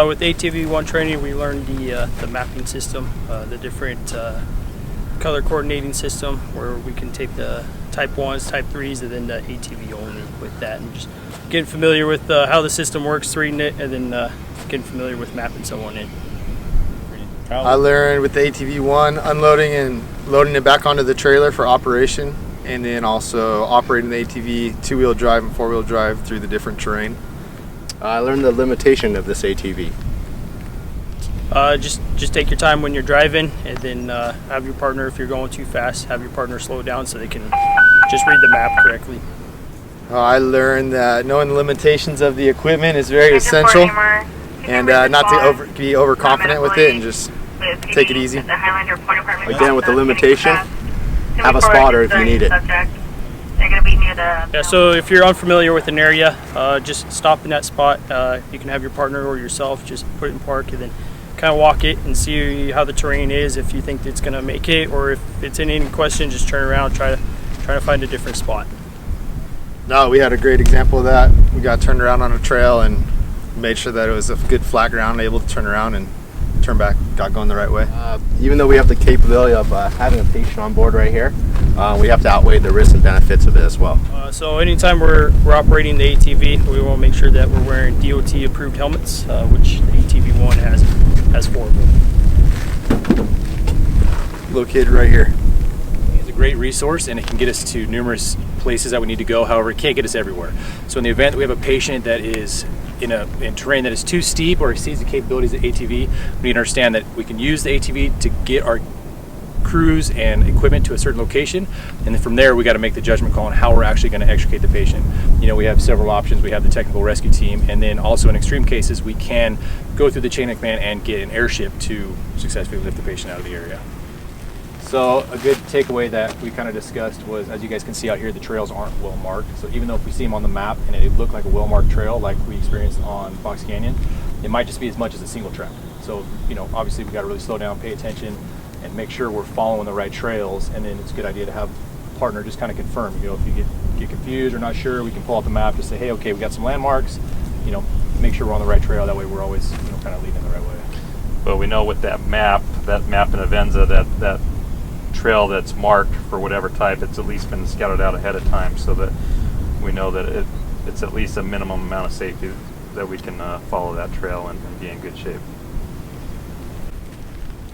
With ATV training, we learned the mapping system, the different color coordinating system, where we can take the type 1s, type 3s, and then the ATV only with that, and just getting familiar with how the system works, reading it, and then getting familiar with mapping someone in. I learned with the ATV unloading and loading it back onto the trailer for operation, and then also operating the ATV 2-wheel drive and 4-wheel drive through the different terrain. I learned the limitation of this ATV. Just take your time when you're driving, and then have your partner, if you're going too fast, have your partner slow down so they can just read the map correctly. I learned that knowing the limitations of the equipment is very essential, and not to be overconfident with it and just take it easy. Again, with the limitation, have a spotter if you need it. Yeah, so if you're unfamiliar with an area, just stop in that spot. You can have your partner or yourself just put it in park and then kind of walk it and see how the terrain is, if you think it's going to make it, or if it's in any question, just turn around, try to find a different spot. No, we had a great example of that. We got turned around on a trail and made sure that it was a good flat ground, able to turn around and turn back, got going the right way. Even though we have the capability of having a patient on board right here, we have to outweigh the risks and benefits of it as well. So anytime we're operating the ATV, we want to make sure that we're wearing DOT approved helmets, which the ATV has 4 of them. Located right here. It's a great resource, and it can get us to numerous places that we need to go. However, it can't get us everywhere. So in the event that we have a patient that is in terrain that is too steep or exceeds the capabilities of the ATV, we need to understand that we can use the ATV to get our crews and equipment to a certain location, and then from there we got to make the judgment call on how we're actually going to extricate the patient. We have several options. We have the technical rescue team, and then also in extreme cases we can go through the chain of command and get an airship to successfully lift the patient out of the area. So a good takeaway that we kind of discussed was, as you guys can see out here, the trails aren't well marked. So even though if we see them on the map and it looked like a well marked trail like we experienced on Fox Canyon, it might just be as much as a single track. So obviously we got to really slow down, pay attention, and make sure we're following the right trails. And then it's a good idea to have a partner just kind of confirm. If you get confused or not sure, we can pull out the map, just say, hey, okay, we got some landmarks. Make sure we're on the right trail. That way we're always kind of leading the right way. But we know with that map in Avenza, that trail that's marked for whatever type, it's at least been scouted out ahead of time, so that we know that it's at least a minimum amount of safety that we can follow that trail and be in good shape.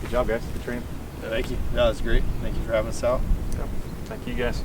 Good job, guys. Good training. Thank you. That was great. Thank you for having us out. Yeah. Thank you, guys.